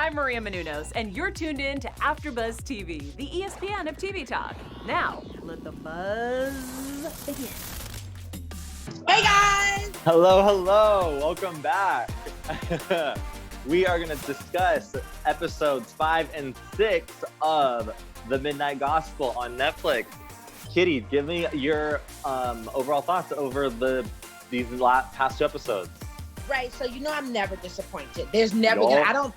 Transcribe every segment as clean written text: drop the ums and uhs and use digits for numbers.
I'm Maria Menounos, and you're tuned in to AfterBuzz TV, the ESPN of TV talk. Now, let the buzz begin. Hey guys! Hello. Welcome back. We are going to discuss episodes 5 and 6 of The Midnight Gospel on Netflix. Kittie, give me your overall thoughts over these past 2 episodes. Right, so you know I'm never disappointed. There's never I don't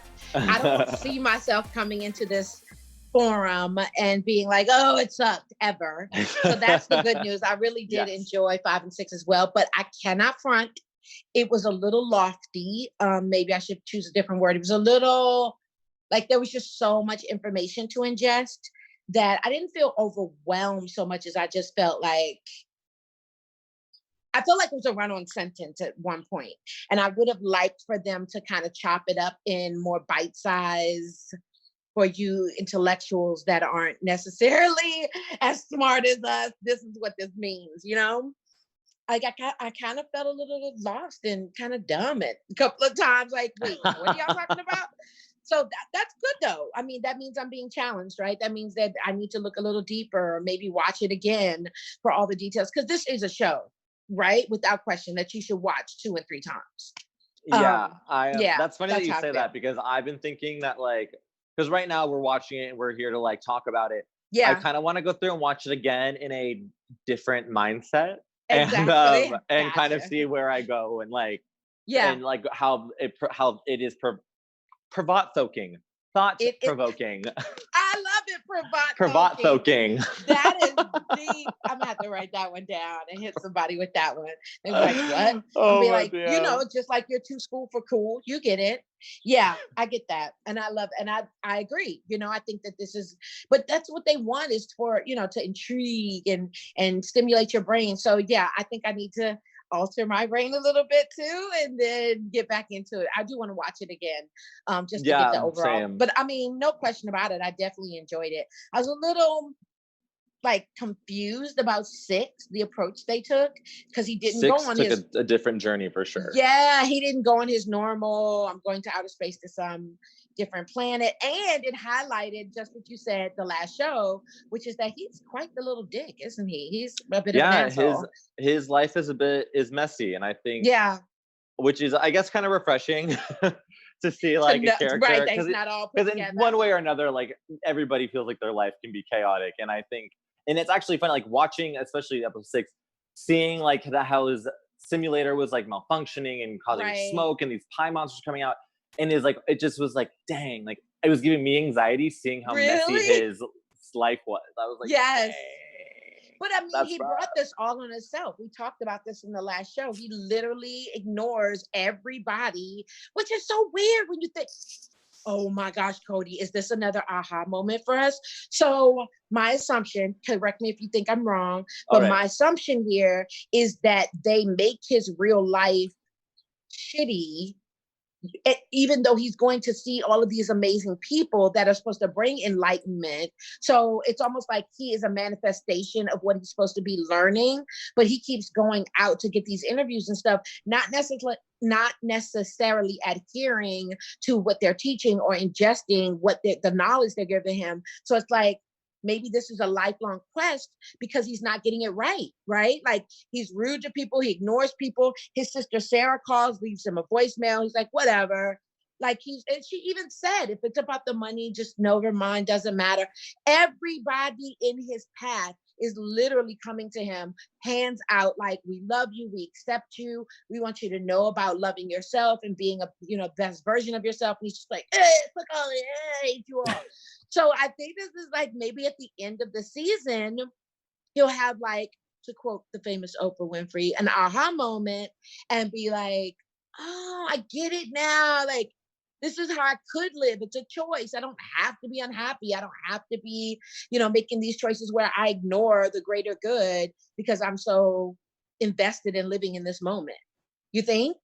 see myself coming into this forum and being like, oh, it sucked ever. So that's the good news. I really did enjoy 5 and 6 as well, but I cannot front. It was a little lofty. Maybe I should choose a different word. It was a little like there was just so much information to ingest that I didn't feel overwhelmed so much as I just felt like it was a run-on sentence at one point. And I would have liked for them to kind of chop it up in more bite size for you intellectuals that aren't necessarily as smart as us. This is what this means, you know? Like I kind of felt a little lost and kind of dumb at a couple of times. Like, wait, what are y'all talking about? So that's good though. I mean, that means I'm being challenged, right? That means that I need to look a little deeper, or maybe watch it again for all the details. Because this is a show, right? Without question, that you should watch 2 and 3 times. That's funny that you say that, because I've been thinking that, like, because right now we're watching it and we're here to like talk about it. Yeah. I kind of want to go through and watch it again in a different mindset. Exactly. And kind of see where I go and like, and like how it is provoking. Thought-provoking. I love it, provoking. That is deep. I'm gonna have to write that one down and hit somebody with that one. They'll be like, what? I'll be like, damn. You know, just like you're too school for cool. You get it. Yeah, I get that. And I agree. You know, I think that this is, but that's what they want, is for, you know, to intrigue and stimulate your brain. So yeah, I think I need to alter my brain a little bit too, and then get back into it. I do want to watch it again, just to get the overall. Same. But I mean, no question about it. I definitely enjoyed it. I was a little like confused about 6, the approach they took, because he didn't go on his a different journey for sure. Yeah, he didn't go on his normal, I'm going to outer space to some different planet. And it highlighted just what you said the last show, which is that he's quite the little dick, isn't he? He's a bit of an asshole. His life is messy, and I think which is, I guess, kind of refreshing to see like a character, right? That's not all put together. In one way or another, like everybody feels like their life can be chaotic, and I think, and it's actually fun, like watching, especially episode 6, seeing like how his simulator was like malfunctioning and causing smoke, and these pie monsters coming out. And it just was like, dang, like it was giving me anxiety seeing how messy his life was. I was like, yes. Dang, but I mean, he brought this all on himself. We talked about this in the last show. He literally ignores everybody, which is so weird when you think, oh my gosh, Cody, is this another aha moment for us? So my assumption, correct me if you think I'm wrong, but my assumption here is that they make his real life shitty, even though he's going to see all of these amazing people that are supposed to bring enlightenment. So it's almost like he is a manifestation of what he's supposed to be learning, but he keeps going out to get these interviews and stuff, not necessarily adhering to what they're teaching or ingesting what the knowledge they're giving him. So it's like, maybe this is a lifelong quest because he's not getting it right? Like he's rude to people, he ignores people. His sister Sarah calls, leaves him a voicemail. He's like, whatever. Like and she even said, if it's about the money, just never mind, doesn't matter. Everybody in his path is literally coming to him, hands out, like, we love you, we accept you, we want you to know about loving yourself and being a best version of yourself. And he's just like, look all I hate you all. So I think this is like, maybe at the end of the season, he'll have, like, to quote the famous Oprah Winfrey, an aha moment and be like, oh, I get it now. Like, this is how I could live. It's a choice. I don't have to be unhappy. I don't have to be, making these choices where I ignore the greater good because I'm so invested in living in this moment. You think?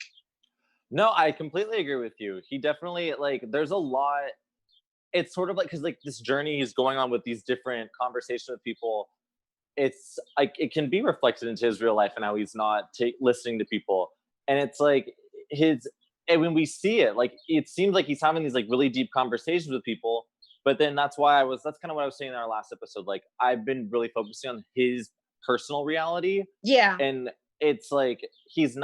No, I completely agree with you. He definitely, like, there's a lot. It's sort of like, because like this journey he's going on with these different conversations with people, it's like it can be reflected into his real life and how he's not listening to people. And it's like and when we see it, like, it seems like he's having these like really deep conversations with people. But then that's kind of what I was saying in our last episode. Like, I've been really focusing on his personal reality. Yeah. And it's like, he's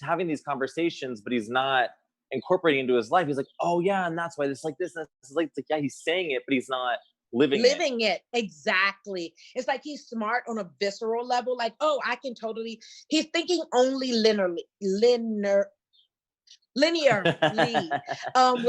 having these conversations, but he's not incorporating into his life. He's like, oh yeah, and that's why this like this. It's like, yeah, he's saying it, but he's not living it. Exactly. It's like he's smart on a visceral level. Like, oh, I can totally. He's thinking only linearly, where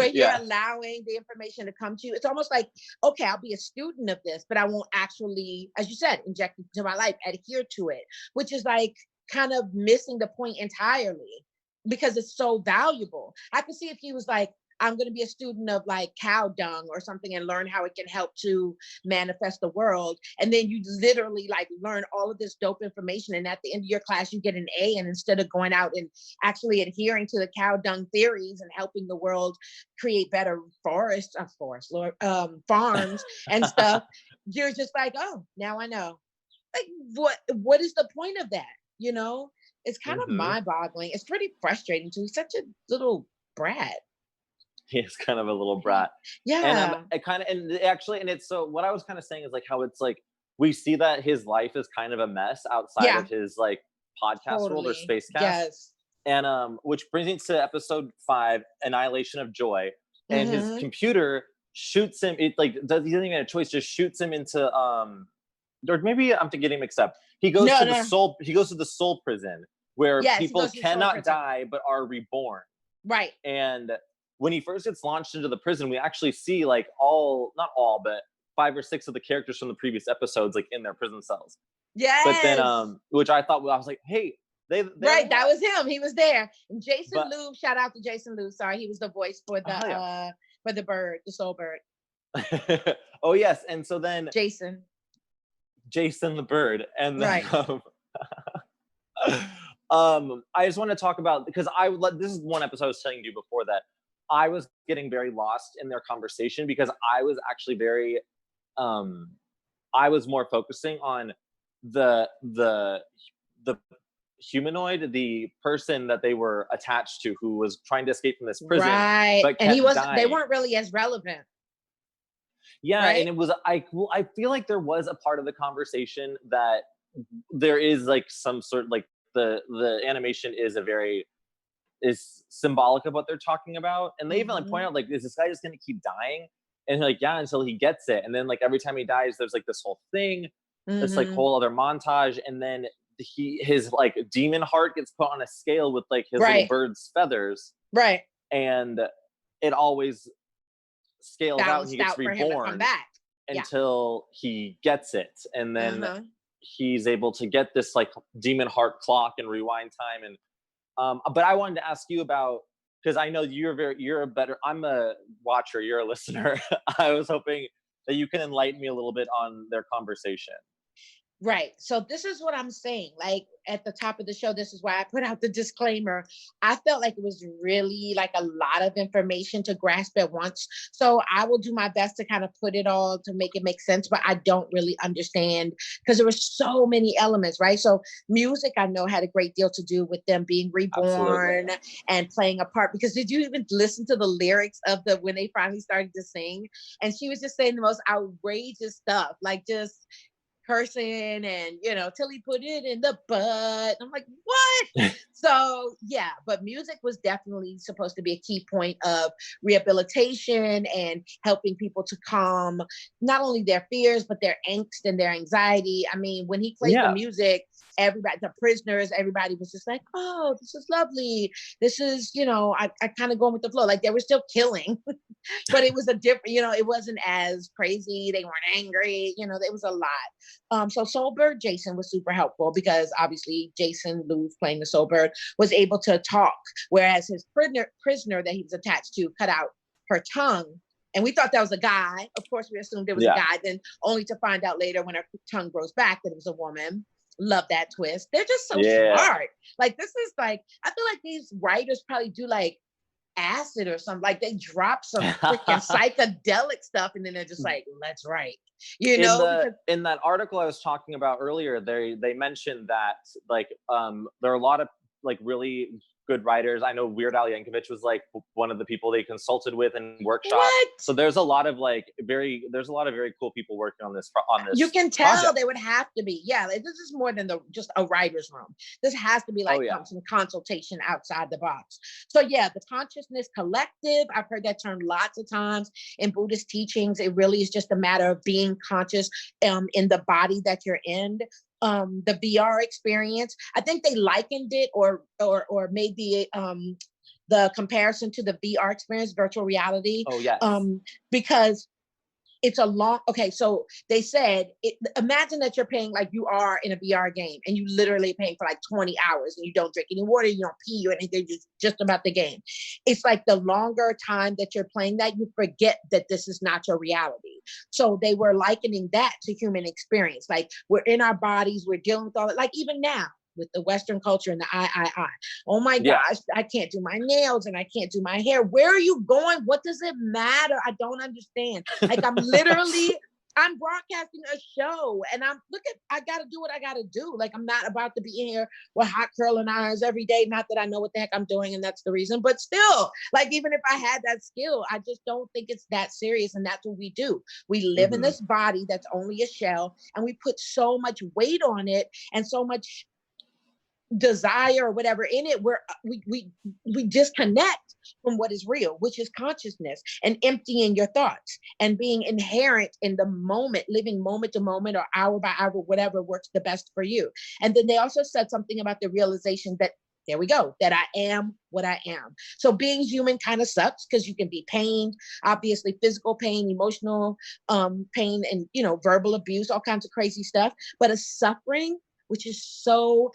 you're allowing the information to come to you. It's almost like, okay, I'll be a student of this, but I won't actually, as you said, inject it into my life, adhere to it, which is like kind of missing the point entirely because it's so valuable. I could see if he was like, I'm going to be a student of like cow dung or something and learn how it can help to manifest the world. And then you literally like learn all of this dope information. And at the end of your class, you get an A. And instead of going out and actually adhering to the cow dung theories and helping the world create better farms and stuff, you're just like, oh, now I know. Like, what is the point of that? You know, it's kind of mind-boggling. It's pretty frustrating too. He's such a little brat. He's kind of a little brat. Yeah. And it's so what I was kind of saying is like how it's like we see that his life is kind of a mess outside of his like podcast world or space cast. Yes. And which brings me to episode 5, Annihilation of Joy. And his computer shoots him, he doesn't even have a choice, just shoots him into or maybe I'm getting mixed up. He goes to the soul prison where people cannot die but are reborn. Right. And when he first gets launched into the prison, we actually see like not all, but 5 or 6 of the characters from the previous episodes like in their prison cells. Yes. But then, which I was like, hey, they right, that was him. He was there. And Jason Lube, shout out to Jason Lube. Sorry, he was the voice for the bird, the soul bird. Oh yes, and so then Jason the bird, and then right. I just want to talk about because this is one episode I was telling you before that I was getting very lost in their conversation because I was actually very I was more focusing on the humanoid, the person that they were attached to who was trying to escape from this prison. Right. But and they weren't really as relevant. Yeah, right? And it was I feel like there was a part of the conversation that there is like some sort of like the animation is symbolic of what they're talking about. And they even like point out like, is this guy just gonna keep dying? And like, yeah, until he gets it. And then like every time he dies, there's like this whole thing, this like whole other montage, and then his like demon heart gets put on a scale with like his little bird's feathers. Right. And it always scales out and he gets reborn until he gets it. And then he's able to get this like demon heart clock and rewind time. And but I wanted to ask you about, because I know I'm a watcher, you're a listener. I was hoping that you can enlighten me a little bit on their conversation. Right. So this is what I'm saying. Like at the top of the show, this is why I put out the disclaimer. I felt like it was really like a lot of information to grasp at once. So I will do my best to kind of put it all to make it make sense, but I don't really understand because there were so many elements, right? So music, I know, had a great deal to do with them being reborn and playing a part. Because did you even listen to the lyrics of when they finally started to sing? And she was just saying the most outrageous stuff, like just person and till he put it in the butt. I'm like, what? So yeah, but music was definitely supposed to be a key point of rehabilitation and helping people to calm not only their fears but their angst and their anxiety. I mean, when he played the music, everybody, the prisoners, everybody was just like, oh, this is lovely, this is I kind of going with the flow. Like they were still killing but it was a different, it wasn't as crazy, they weren't angry, it was a lot. So Soulbird Jason was super helpful because obviously Jason Lube, playing the Soulbird, was able to talk, whereas his prisoner that he was attached to cut out her tongue. And we thought that was a guy. Of course, we assumed it was a guy, then only to find out later when her tongue grows back that it was a woman. Love that twist. They're just so smart. Like this is like, I feel like these writers probably do like acid or something. Like they drop some freaking psychedelic stuff and then they're just like, let's write. In that article I was talking about earlier, they mentioned that like there are a lot of like really good writers. I know Weird Al Yankovic was like one of the people they consulted with and workshop. What? So there's a lot of very cool people working on this. You can tell project. they would have to be. Yeah, this is more than just a writer's room. This has to be like some consultation outside the box. So yeah, the Consciousness Collective, I've heard that term lots of times in Buddhist teachings. It really is just a matter of being conscious in the body that you're in. The VR experience, I think they likened it or made the comparison to the VR experience, virtual reality. Oh yes. Because it's a long, okay, so they said, imagine that you're paying like you are in a VR game and you literally paying for like 20 hours and you don't drink any water, you don't pee or anything, just about the game. It's like the longer time that you're playing that, you forget that this is not your reality. So they were likening that to human experience. Like we're in our bodies, we're dealing with all it, like even now, with the Western culture and the I. Oh my gosh, I can't do my nails and I can't do my hair. Where are you going? What does it matter? I don't understand. Like I'm broadcasting a show and I got to do what I got to do. Like I'm not about to be in here with hot curling irons every day. Not that I know what the heck I'm doing and that's the reason, but still, like even if I had that skill, I just don't think it's that serious. And that's what we do. We live in this body that's only a shell and we put so much weight on it and so much desire or whatever in it, where we disconnect from what is real, which is consciousness and emptying your thoughts and being inherent in the moment, living moment to moment or hour by hour, whatever works the best for you. And then they also said something about the realization that there we go, that I am what I am. So being human kind of sucks because you can be pained, obviously physical pain, emotional pain, and verbal abuse, all kinds of crazy stuff. But a suffering, which is so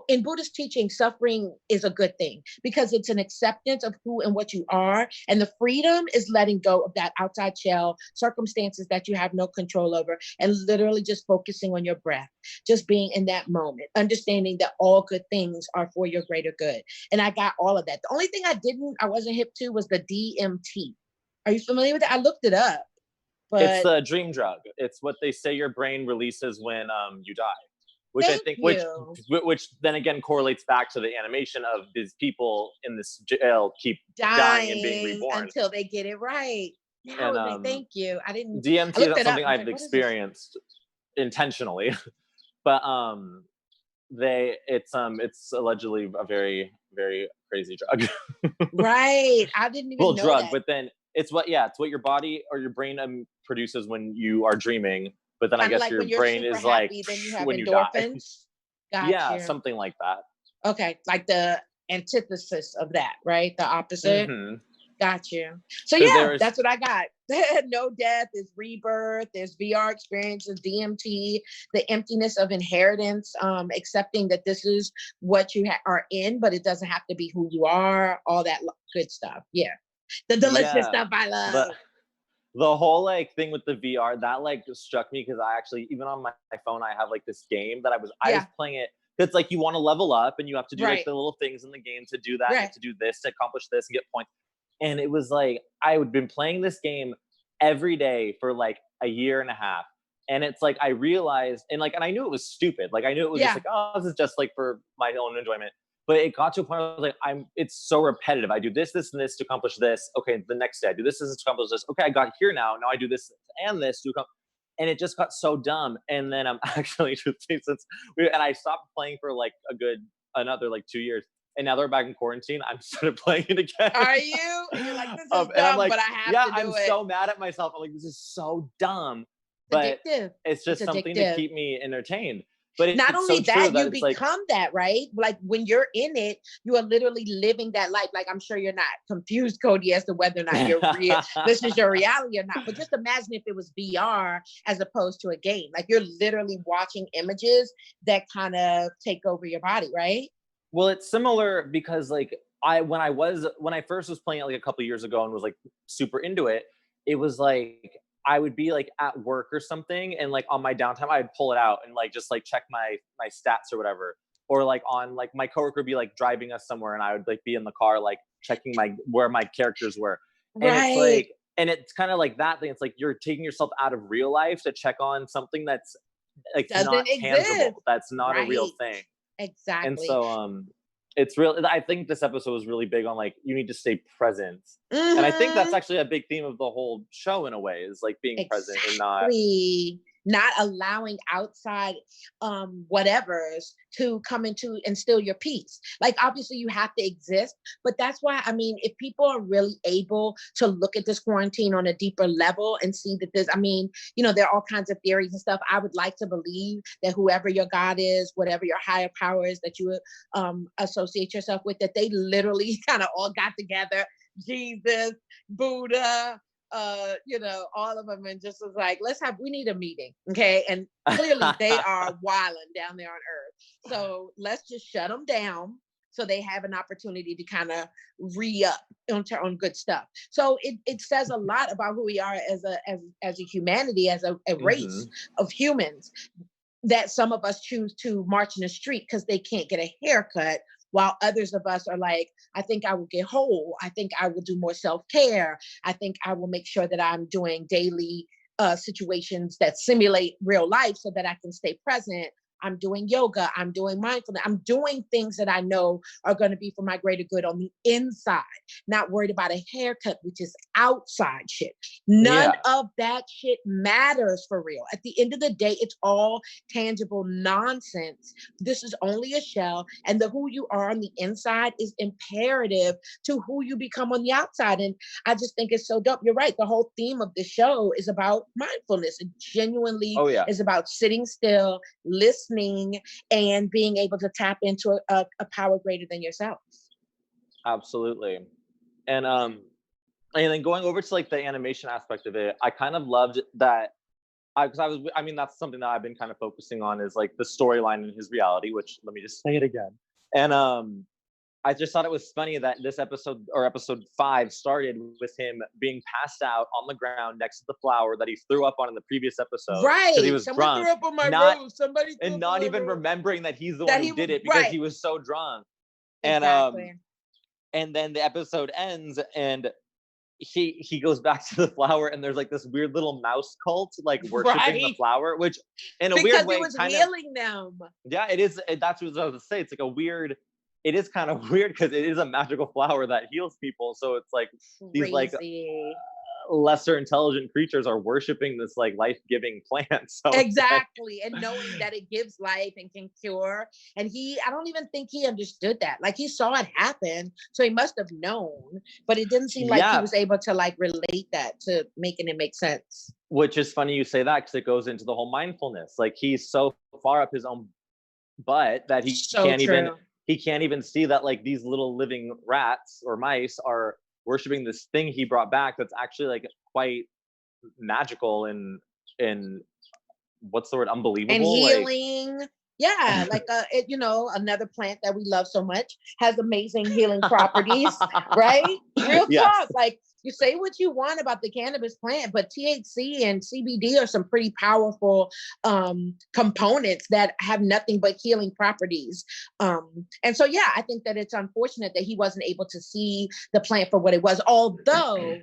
in Buddhist teaching, suffering is a good thing because it's an acceptance of who and what you are. And the freedom is letting go of that outside shell, circumstances that you have no control over, and literally just focusing on your breath, just being in that moment, understanding that all good things are for your greater good. And I got all of that. The only thing I wasn't hip to was the DMT. Are you familiar with that? I looked it up. But it's the dream drug. It's what they say your brain releases when you die. Which I think, which then again correlates back to the animation of these people in this jail keep dying and being reborn until they get it right. Thank you. I didn't. DMT is not something I've experienced intentionally, but it's allegedly a very, very crazy drug. Right. I didn't even know drug, that. but then it's what your body or your brain produces when you are dreaming. But then I guess your brain is like then you have when endorphins. you die. Yeah, something like that. Okay, like the antithesis of that, right? The opposite. Got you. So yeah, that's what I got. No death, there's rebirth, there's VR experiences, DMT, the emptiness of inheritance, accepting that this is what you are in, but it doesn't have to be who you are, all that good stuff. Yeah. The delicious stuff I love. The whole thing with the VR that struck me because I actually, even on my phone, I have this game that I was playing it. It's you want to level up and you have to do the little things in the game to do that, you have to do this to accomplish this and get points. And it was I had been playing this game every day for a year and a half. And it's I realized, and I knew it was stupid. I knew it was just this is just for my own enjoyment. But it got to a point where I was it's so repetitive. I do this, this, and this to accomplish this. Okay, the next day I do this, this to accomplish this. Okay, I got here now. Now I do this and this to accomplish. And it just got so dumb. And then I'm actually and I stopped playing for another 2 years. And now they're back in quarantine. I'm started playing it again. Are you? And you're this is dumb, but I have to do it. I'm so mad at myself. I'm this is so dumb. But it's just something to keep me entertained. But not only that, you become that, right? When you're in it, you are literally living that life. I'm sure you're not confused, Cody, as to whether or not you're real. This is your reality or not. But just imagine if it was VR as opposed to a game. You're literally watching images that kind of take over your body, right? Well, it's similar because when I first was playing it a couple of years ago and was super into it, it was I would be at work or something, and on my downtime I'd pull it out and just check my stats or whatever, or on my coworker would be driving us somewhere and I would be in the car checking where my characters were, and it's and it's kind of that thing. It's you're taking yourself out of real life to check on something that's not tangible, that's not a real thing. Exactly. And so It's really, I think this episode was really big on like, you need to stay present. And I think that's actually a big theme of the whole show in a way, is like being present and not allowing outside whatevers to come into and steal your peace. Like, obviously you have to exist, but that's why, I mean, if people are really able to look at this quarantine on a deeper level and see that this, I mean, you know, there are all kinds of theories and stuff. I would like to believe that whoever your God is, whatever your higher power is that you associate yourself with, that they literally kind of all got together, Jesus, Buddha, you know, all of them, and just was like, we need a meeting, okay? And clearly they are wilding down there on Earth. So let's just shut them down so they have an opportunity to kind of re-up on good stuff. So it says a lot about who we are as a humanity, as a race of humans, that some of us choose to march in the street because they can't get a haircut, while others of us are like, I think I will get whole. I think I will do more self-care. I think I will make sure that I'm doing daily situations that simulate real life so that I can stay present. I'm doing yoga. I'm doing mindfulness. I'm doing things that I know are going to be for my greater good on the inside, not worried about a haircut, which is outside shit. None of that shit matters for real. At the end of the day, it's all tangible nonsense. This is only a shell, and the who you are on the inside is imperative to who you become on the outside. And I just think it's so dope. You're right. The whole theme of the show is about mindfulness. It genuinely is about sitting still, listening, and being able to tap into a power greater than yourself. Absolutely. And then going over to like the animation aspect of it, I kind of loved that, because I mean, that's something that I've been kind of focusing on, is like the storyline in his reality, which, let me just say it again. And I just thought it was funny that this episode, or episode 5, started with him being passed out on the ground next to the flower that he threw up on in the previous episode. Right. Because he was drunk. Threw up on my rose. Somebody and not even remembering that he's the one who did it, because he was so drunk. Exactly. And then the episode ends, and he goes back to the flower, and there's like this weird little mouse cult like worshiping the flower, which in a weird way was healing them. Yeah, it is. That's what I was gonna say. It's like a weird. It is kind of weird because it is a magical flower that heals people. So it's like these like lesser intelligent creatures are worshiping this like life-giving plant. So exactly. And knowing that it gives life and can cure. And I don't even think he understood that. Like, he saw it happen, so he must have known, but it didn't seem like he was able to like relate that to making it make sense. Which is funny you say that, because it goes into the whole mindfulness. Like, he's so far up his own butt that he can't even see that like these little living rats or mice are worshiping this thing he brought back that's actually like quite magical and what's the word, unbelievable, and healing. Like, yeah, like you know, another plant that we love so much has amazing healing properties, right? Real talk. Like, you say what you want about the cannabis plant, but THC and CBD are some pretty powerful components that have nothing but healing properties. And so, yeah, I think that it's unfortunate that he wasn't able to see the plant for what it was, although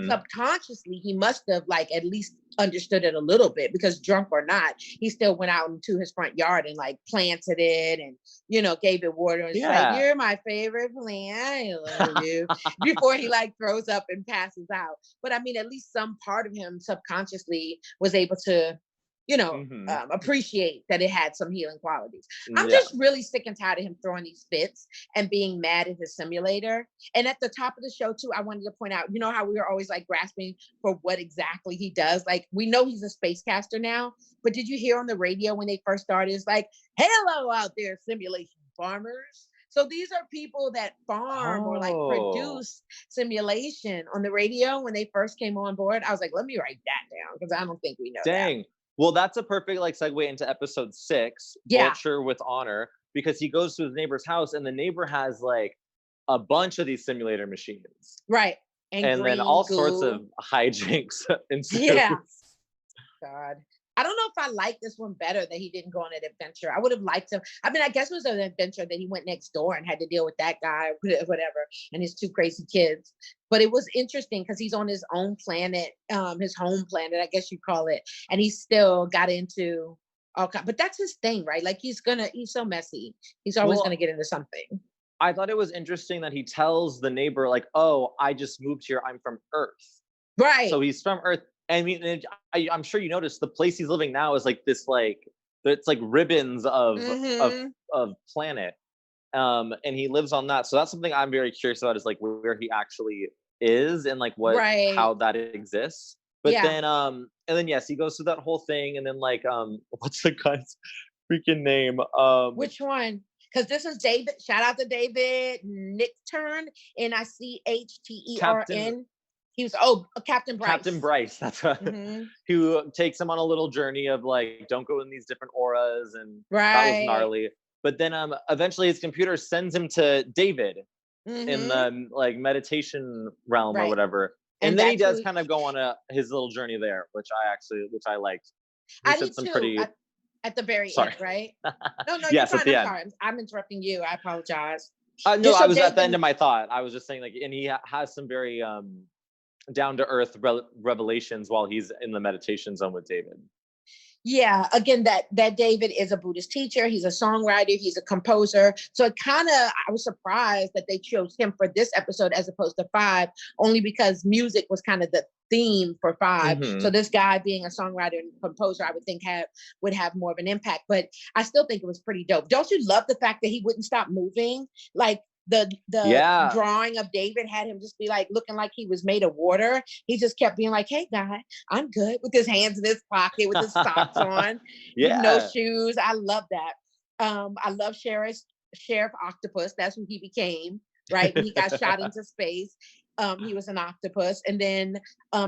subconsciously he must have like at least understood it a little bit, because drunk or not, he still went out into his front yard and like planted it and, you know, gave it water and said, "You're my favorite plant, I love you," before he like throws up and passes out. But I mean, at least some part of him subconsciously was able to, you know, appreciate that it had some healing qualities. I'm just really sick and tired of him throwing these fits and being mad at his simulator. And at the top of the show too, I wanted to point out, you know how we were always like grasping for what exactly he does? Like, we know he's a spacecaster now, but did you hear on the radio when they first started, it's like, "Hello out there, simulation farmers." So these are people that farm or like produce simulation on the radio. When they first came on board, I was like, let me write that down, because I don't think we know that. Well, that's a perfect like segue into episode 6, Vulture with Honor, because he goes to his neighbor's house, and the neighbor has like a bunch of these simulator machines. Right. And then all sorts of hijinks ensue. Yeah. God. I don't know if I like this one better that he didn't go on an adventure. I would have liked him. I mean, I guess it was an adventure that he went next door and had to deal with that guy, whatever, and his 2 crazy kids. But it was interesting because he's on his own planet, his home planet, I guess you call it. And he still got into all kinds, but that's his thing, right? Like, he's so messy. He's always going to get into something. I thought it was interesting that he tells the neighbor, like, oh, I just moved here. I'm from Earth. Right. So he's from Earth. I mean, I'm sure you noticed the place he's living now is like this, like, it's like ribbons of planet. And he lives on that. So that's something I'm very curious about, is like where he actually is and like what, how that exists. But then, and then, yes, he goes through that whole thing. And then like, what's the guy's freaking name? Which one? Because this is David. Shout out to David Nichtern, Nichtern. He was Captain Bryce. Captain Bryce. That's right. Who takes him on a little journey of like, don't go in these different auras, and that was gnarly. But then eventually his computer sends him to David in the like meditation realm or whatever. And then he does kind of go on his little journey there, which I liked. I did too. At the very end, right? No, yes, you're fine. I'm sorry. I'm interrupting you. I apologize. No, I was at the end of my thought. I was just saying, like, and he has some very down to earth revelations while he's in the meditation zone with David. Yeah, again, that David is a Buddhist teacher. He's a songwriter. He's a composer. So I was surprised that they chose him for this episode as opposed to 5, only because music was kind of the theme for 5. So this guy being a songwriter and composer, I would think would have more of an impact. But I still think it was pretty dope. Don't you love the fact that he wouldn't stop moving? Like, the drawing of David had him just be like looking like he was made of water. He just kept being like, hey guy, I'm good, with his hands in his pocket, with his socks on, with no shoes. I love that. I love Sheriff Octopus. That's who he became, right? When he got shot into space. He was an octopus, and then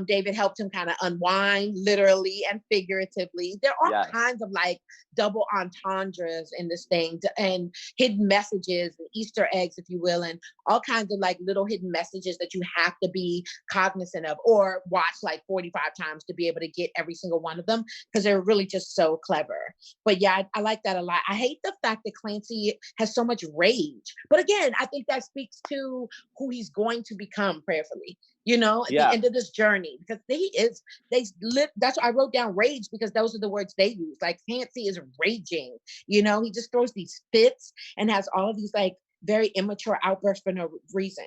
David helped him kind of unwind, literally and figuratively. There are all kinds of like double entendres in this thing, and hidden messages and Easter eggs, if you will, and all kinds of like little hidden messages that you have to be cognizant of or watch like 45 times to be able to get every single one of them, because they're really just so clever. But yeah, I like that a lot. I hate the fact that Clancy has so much rage, but again, I think that speaks to who he's going to become prayerfully, at the end of this journey, because that's why I wrote down rage, because those are the words they use. Like, Clancy is raging, he just throws these fits and has all of these like very immature outbursts for no reason,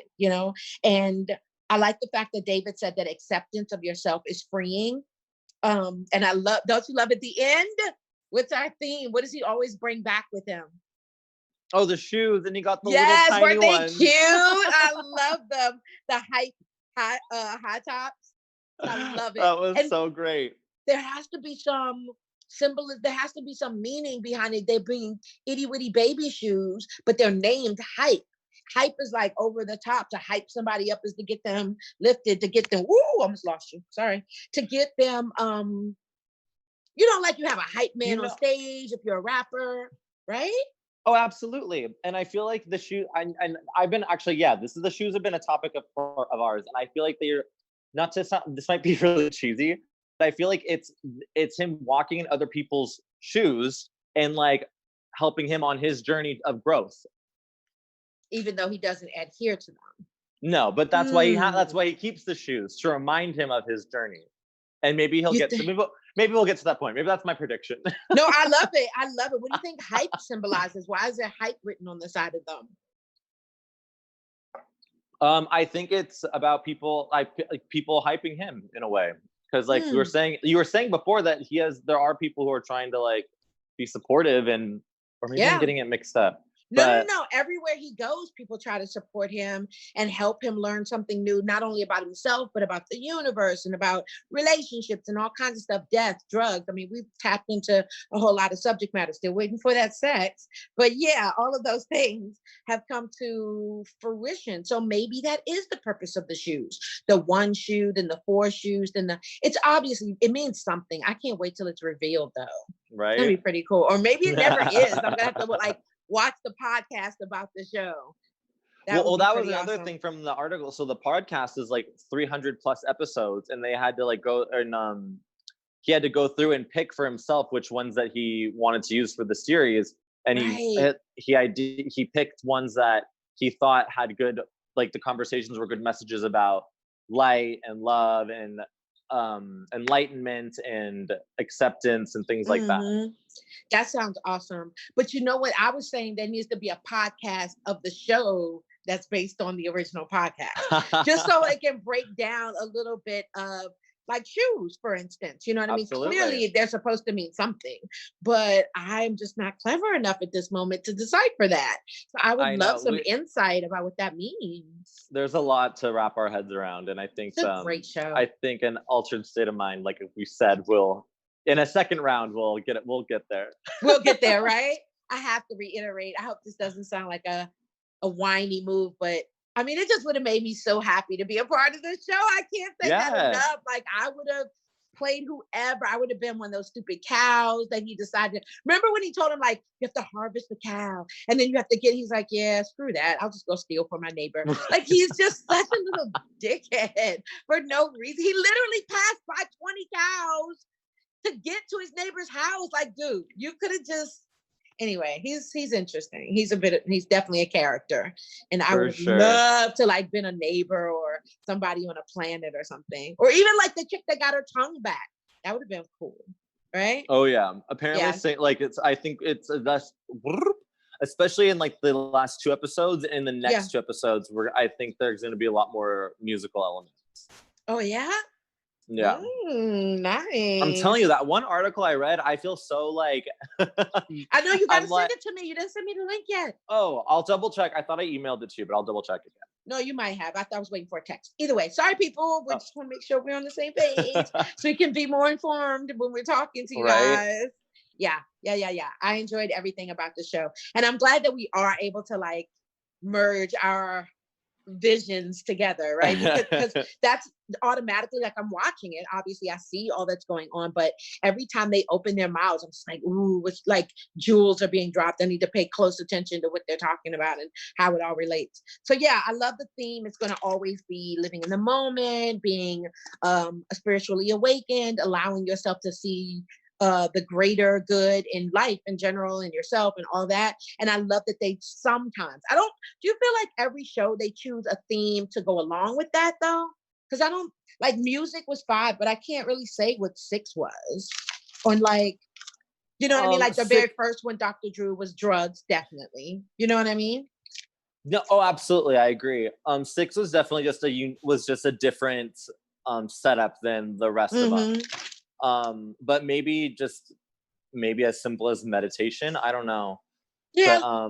and I like the fact that David said that acceptance of yourself is freeing. And I love, don't you love at the end? What's our theme? What does he always bring back with him? Oh, the shoes, and he got the little tiny ones. Weren't they cute? I love them. The high tops. I love it. That was so great. There has to be some symbolism. There has to be some meaning behind it. They're being itty bitty baby shoes, but they're named hype. Hype is like over the top. To hype somebody up is to get them lifted, to get them. Woo! Almost lost you. Sorry. To get them. Like you have a hype man on stage if you're a rapper, right? Oh, absolutely. And I feel like the shoe, and I've been actually, the shoes have been a topic of ours. And I feel like they're not to sound, this might be really cheesy, but I feel like it's him walking in other people's shoes and like helping him on his journey of growth. Even though he doesn't adhere to them. No, but that's why he keeps the shoes, to remind him of his journey. And maybe he'll maybe we'll get to that point. Maybe that's my prediction. No, I love it. What do you think hype symbolizes? Why is there hype written on the side of them? I think it's about people hyping him in a way, because like you were saying before that there are people who are trying to like be supportive, or maybe I'm getting it mixed up. No. Everywhere he goes, people try to support him and help him learn something new, not only about himself, but about the universe and about relationships and all kinds of stuff, death, drugs. I mean, we've tapped into a whole lot of subject matter, still waiting for that sex. But yeah, all of those things have come to fruition. So maybe that is the purpose of the shoes. The 1 shoe, then the 4 shoes, then it's obviously, it means something. I can't wait till it's revealed though. Right. It's gonna be pretty cool. Or maybe it never is. I'm gonna have to watch the podcast about the show. That was another thing from the article. So the podcast is like 300 plus episodes, and they had to like go and he had to go through and pick for himself which ones that he wanted to use for the series. And he picked ones that he thought had good, like the conversations were good messages about light and love and enlightenment and acceptance and things like that. That sounds awesome. But you know what? I was saying there needs to be a podcast of the show that's based on the original podcast, just so it can break down a little bit of like shoes, for instance. You know what I mean? Clearly, they're supposed to mean something, but I'm just not clever enough at this moment to decipher that. So I would love some insight about what that means. There's a lot to wrap our heads around, and I think it's a great show. I think an altered state of mind, like we said, will in a second round we'll get it. We'll get there. We'll get there, right? I have to reiterate. I hope this doesn't sound like a whiny move, but I mean, it just would have made me so happy to be a part of this show. I can't say that enough. Like, I would have played whoever. I would have been one of those stupid cows that he decided. Remember when he told him, like, you have to harvest the cow and then you have to he's like, yeah, screw that. I'll just go steal from my neighbor. Like, he's just such a little dickhead for no reason. He literally passed by 20 cows to get to his neighbor's house. Like, dude, you could have just... Anyway, he's interesting. He's definitely a character. And I would love to like been a neighbor or somebody on a planet or something. Or even like the chick that got her tongue back. That would have been cool. Right? Oh yeah. Apparently I think it's that's especially in like the last 2 episodes and the next 2 episodes where I think there's gonna be a lot more musical elements. Oh yeah? Yeah. Nice. I'm telling you, that one article I read, I feel so like... I know, you gotta send it to me. You didn't send me the link yet. Oh, I'll double check. I thought I emailed it to you, but I'll double check again. No, you might have. I thought I was waiting for a text. Either way, sorry people. We just want to make sure we're on the same page so you can be more informed when we're talking to you guys. Yeah. I enjoyed everything about the show. And I'm glad that we are able to like merge our visions together, right? Because that's automatically like I'm watching it. Obviously, I see all that's going on, but every time they open their mouths, I'm just like, ooh, it's like jewels are being dropped. I need to pay close attention to what they're talking about and how it all relates. So yeah, I love the theme. It's going to always be living in the moment, being spiritually awakened, allowing yourself to see the greater good in life in general and yourself and all that. And I love that they sometimes, do you feel like every show they choose a theme to go along with that though? Because I don't, like music was 5, but I can't really say what 6 was. Or like, you know what I mean? Like the very first one, Dr. Drew, was drugs, definitely. You know what I mean? No, oh, absolutely. I agree. 6 was definitely just a different setup than the rest of them. But maybe as simple as meditation. I don't know. Yeah. But,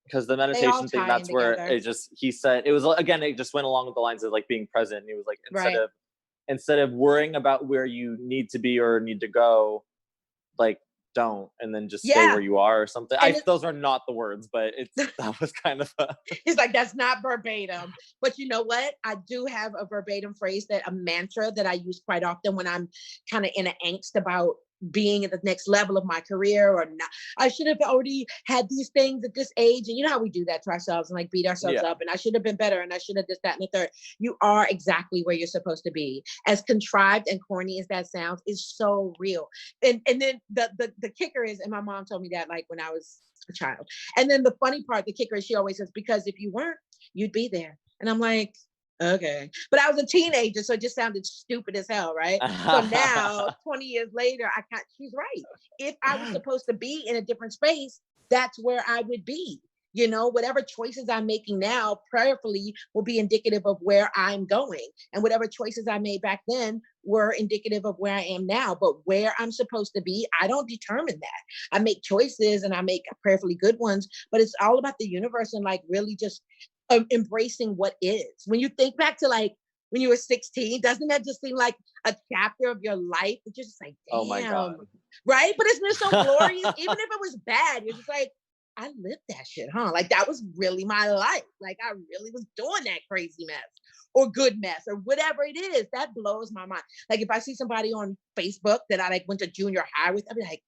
because the meditation thing, that's where he said, it was, again, it just went along with the lines of like being present. And he was like, instead of worrying about where you need to be or need to go, like don't, and then just stay where you are or something. Those are not the words, but that was kind of he's like, that's not verbatim, but you know what? I do have a verbatim phrase, a mantra that I use quite often when I'm kind of in an angst about being at the next level of my career or not. I should have already had these things at this age. And you know how we do that to ourselves and like beat ourselves up and I should have been better and I should have this, that, and the third. You are exactly where you're supposed to be. As contrived and corny as that sounds, is so real. And then the kicker is, and my mom told me that like when I was a child. And then the funny part, the kicker is she always says, because if you weren't, you'd be there. And I'm like, okay. But I was a teenager, so it just sounded stupid as hell, right? So now, 20 years later, she's right. If I was supposed to be in a different space, that's where I would be. You know, whatever choices I'm making now, prayerfully, will be indicative of where I'm going. And whatever choices I made back then were indicative of where I am now. But where I'm supposed to be, I don't determine that. I make choices and I make prayerfully good ones, but it's all about the universe and like really just embracing what is. When you think back to like when you were 16, doesn't that just seem like a chapter of your life? It's just like, damn, oh my God. Right? But isn't it so glorious? Even if it was bad, you're just like, I lived that shit, huh? Like that was really my life. Like I really was doing that crazy mess or good mess or whatever it is. That blows my mind. Like if I see somebody on Facebook that I like went to junior high with, I'd be like,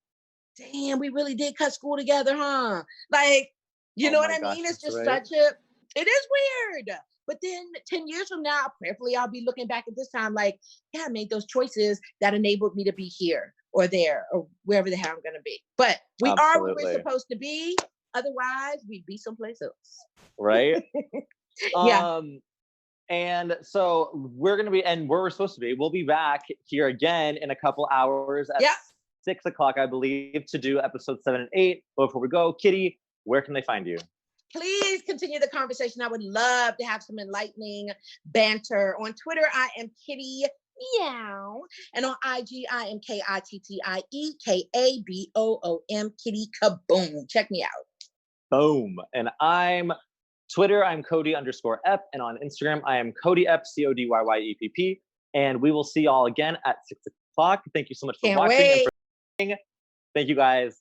damn, we really did cut school together, huh? Like, you know what I mean? It's just it is weird. But then 10 years from now, prayerfully, I'll be looking back at this time like, yeah, I made those choices that enabled me to be here or there or wherever the hell I'm going to be. But we are where we're supposed to be. Otherwise, we'd be someplace else. Right? Yeah. And so we're going to be, and where we're supposed to be, we'll be back here again in a couple hours at 6 o'clock, I believe, to do episode 7 and 8. But before we go, Kittie, where can they find you? Please continue the conversation. I would love to have some enlightening banter. On Twitter, I am Kittie Meow. And on IG, I am KITTIEKABOOM, Kittie Kaboom. Check me out. Boom. And I'm Cody _Epp. And on Instagram, I am Cody Epp, CODYYEPP. And we will see y'all again at 6 o'clock. Thank you so much for watching and for listening. Thank you guys.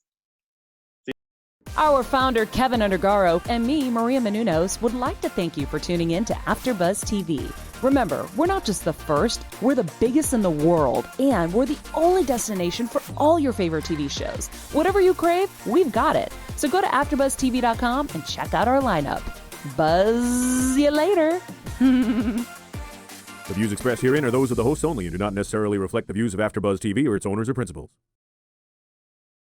Our founder, Keven Undergaro, and me, Maria Menounos, would like to thank you for tuning in to AfterBuzz TV. Remember, we're not just the first, we're the biggest in the world, and we're the only destination for all your favorite TV shows. Whatever you crave, we've got it. So go to AfterBuzzTV.com and check out our lineup. Buzz you later. The views expressed herein are those of the hosts only and do not necessarily reflect the views of AfterBuzz TV or its owners or principals.